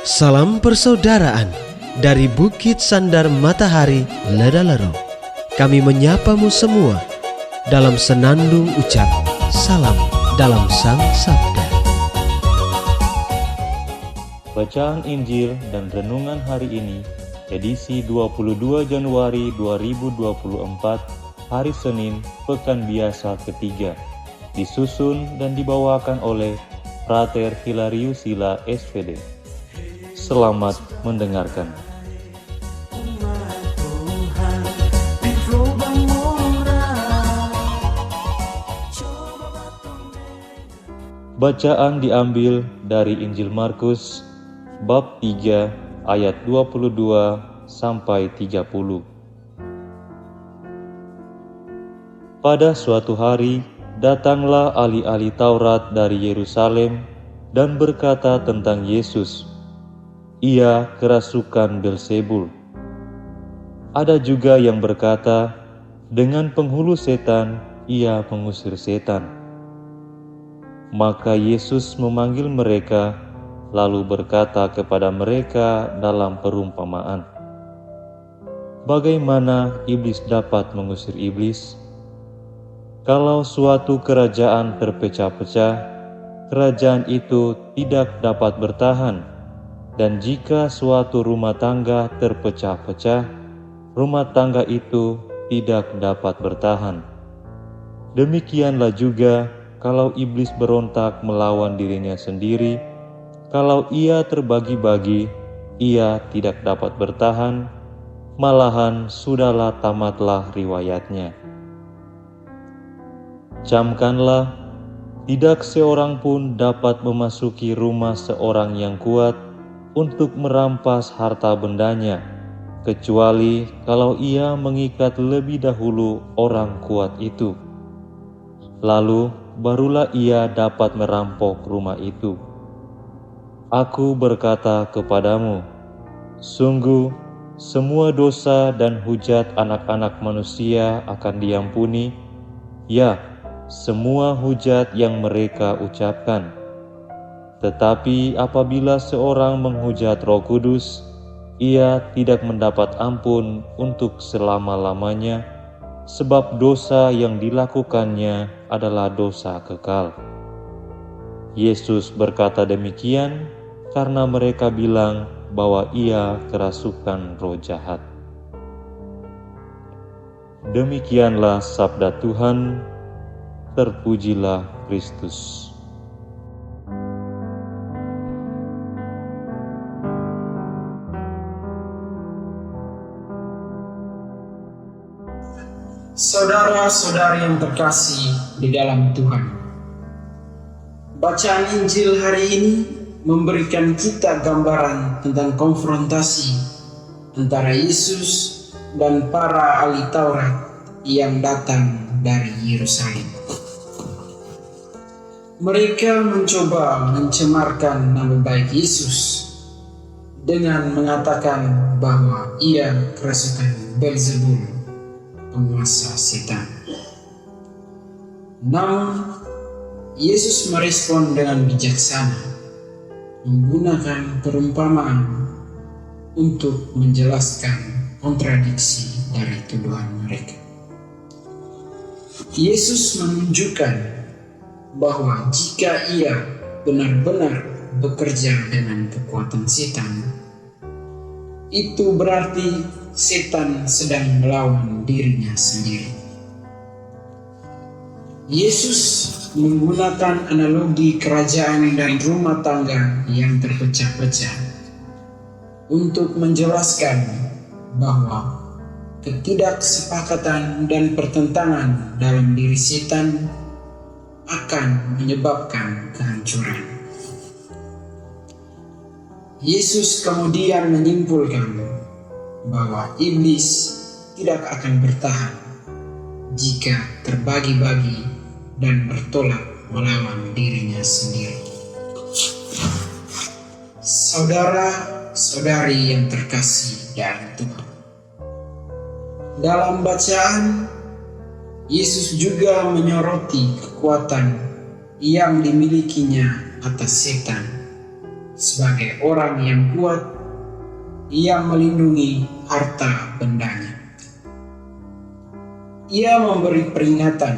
Salam persaudaraan dari Bukit Sandar Matahari Ledalero. Kami menyapamu semua dalam senandung ucap salam dalam Sang Sabda. Bacaan Injil dan Renungan hari ini, edisi 22 Januari 2024, hari Senin, Pekan Biasa ketiga, disusun dan dibawakan oleh Frater Hilarius Sila SPD. Selamat mendengarkan. Bacaan diambil dari Injil Markus bab 3 ayat 22 sampai 30. Pada suatu hari datanglah ahli-ahli Taurat dari Yerusalem dan berkata tentang Yesus, "Ia kerasukan Beelzebul." Ada juga yang berkata, "Dengan penghulu setan ia mengusir setan." Maka Yesus memanggil mereka, lalu berkata kepada mereka dalam perumpamaan, "Bagaimana iblis dapat mengusir iblis? Kalau suatu kerajaan terpecah-pecah, kerajaan itu tidak dapat bertahan. Dan jika suatu rumah tangga terpecah-pecah, rumah tangga itu tidak dapat bertahan. Demikianlah juga kalau iblis berontak melawan dirinya sendiri, kalau ia terbagi-bagi, ia tidak dapat bertahan, malahan sudahlah tamatlah riwayatnya. Camkanlah, tidak seorang pun dapat memasuki rumah seorang yang kuat untuk merampas harta bendanya, kecuali kalau ia mengikat lebih dahulu orang kuat itu. Lalu barulah ia dapat merampok rumah itu. Aku berkata kepadamu, sungguh semua dosa dan hujat anak-anak manusia akan diampuni, ya, semua hujat yang mereka ucapkan. Tetapi apabila seorang menghujat Roh Kudus, ia tidak mendapat ampun untuk selama-lamanya, sebab dosa yang dilakukannya adalah dosa kekal. Yesus berkata demikian karena mereka bilang bahwa ia kerasukan roh jahat. Demikianlah sabda Tuhan, terpujilah Kristus. Saudara-saudari yang terkasih di dalam Tuhan, bacaan Injil hari ini memberikan kita gambaran tentang konfrontasi antara Yesus dan para ahli Taurat yang datang dari Yerusalem. Mereka mencoba mencemarkan nama baik Yesus dengan mengatakan bahwa ia kerasukan Beelzebul, penguasa setan. Namun, Yesus merespon dengan bijaksana, menggunakan perumpamaan untuk menjelaskan kontradiksi dari tuduhan mereka. Yesus menunjukkan bahwa jika ia benar-benar bekerja dengan kekuatan setan, itu berarti setan sedang melawan dirinya sendiri. Yesus menggunakan analogi kerajaan dan rumah tangga yang terpecah-pecah untuk menjelaskan bahwa ketidaksepakatan dan pertentangan dalam diri setan akan menyebabkan kehancuran. Yesus kemudian menyimpulkan bahwa iblis tidak akan bertahan jika terbagi-bagi dan bertolak melawan dirinya sendiri. Saudara-saudari yang terkasih dalam Tuhan, dalam bacaan Yesus juga menyoroti kekuatan yang dimilikinya atas setan sebagai orang yang kuat yang melindungi harta bendanya. Ia memberi peringatan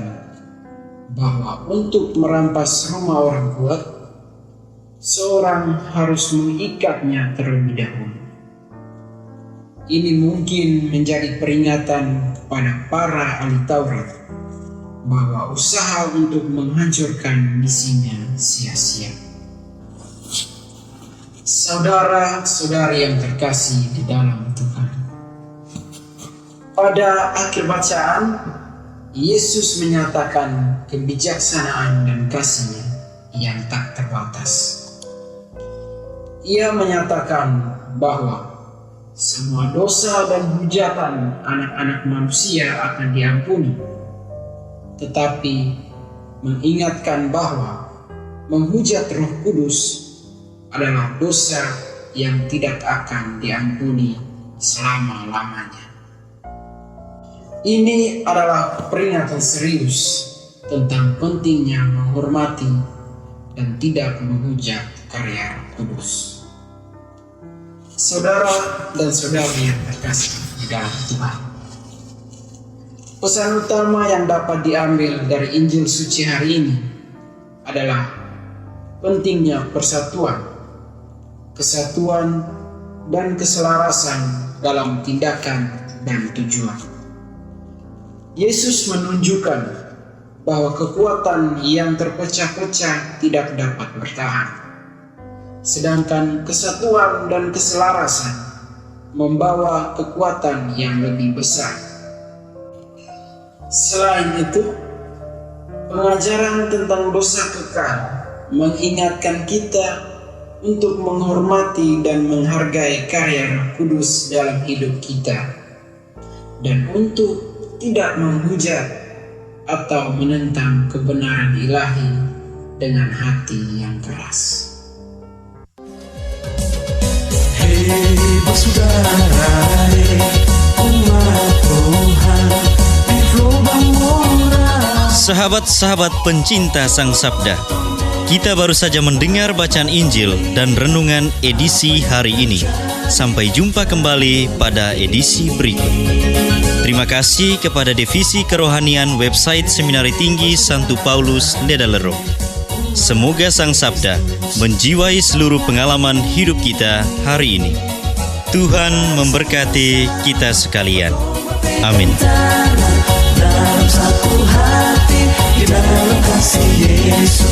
bahwa untuk merampas rumah orang kuat, seorang harus mengikatnya terlebih dahulu. Ini mungkin menjadi peringatan kepada para ahli Taurat bahwa usaha untuk menghancurkan misinya sia-sia. Saudara-saudari yang terkasih di dalam Tuhan, pada akhir bacaan, Yesus menyatakan kebijaksanaan dan kasih-Nya yang tak terbatas. Ia menyatakan bahwa semua dosa dan hujatan anak-anak manusia akan diampuni, tetapi mengingatkan bahwa menghujat Roh Kudus adalah dosa yang tidak akan diampuni selama-lamanya. Ini adalah peringatan serius tentang pentingnya menghormati dan tidak menghujat karya Kudus. Saudara dan saudari yang terkasih di dalam Tuhan, pesan utama yang dapat diambil dari Injil suci hari ini adalah pentingnya persatuan, kesatuan, dan keselarasan dalam tindakan dan tujuan. Yesus menunjukkan bahwa kekuatan yang terpecah-pecah tidak dapat bertahan, sedangkan kesatuan dan keselarasan membawa kekuatan yang lebih besar. Selain itu, pengajaran tentang dosa kekal mengingatkan kita untuk menghormati dan menghargai karya Roh Kudus dalam hidup kita, dan untuk tidak menghujat atau menentang kebenaran ilahi dengan hati yang keras. Hei bersaudara, umat Tuhan di lubang murah. Sahabat-sahabat pencinta Sang Sabda, kita baru saja mendengar bacaan Injil dan renungan edisi hari ini. Sampai jumpa kembali pada edisi berikut. Terima kasih kepada Divisi Kerohanian website Seminari Tinggi Santo Paulus Ledalero. Semoga Sang Sabda menjiwai seluruh pengalaman hidup kita hari ini. Tuhan memberkati kita sekalian. Amin. Dalam satu hati, di dalam kasih Yesus.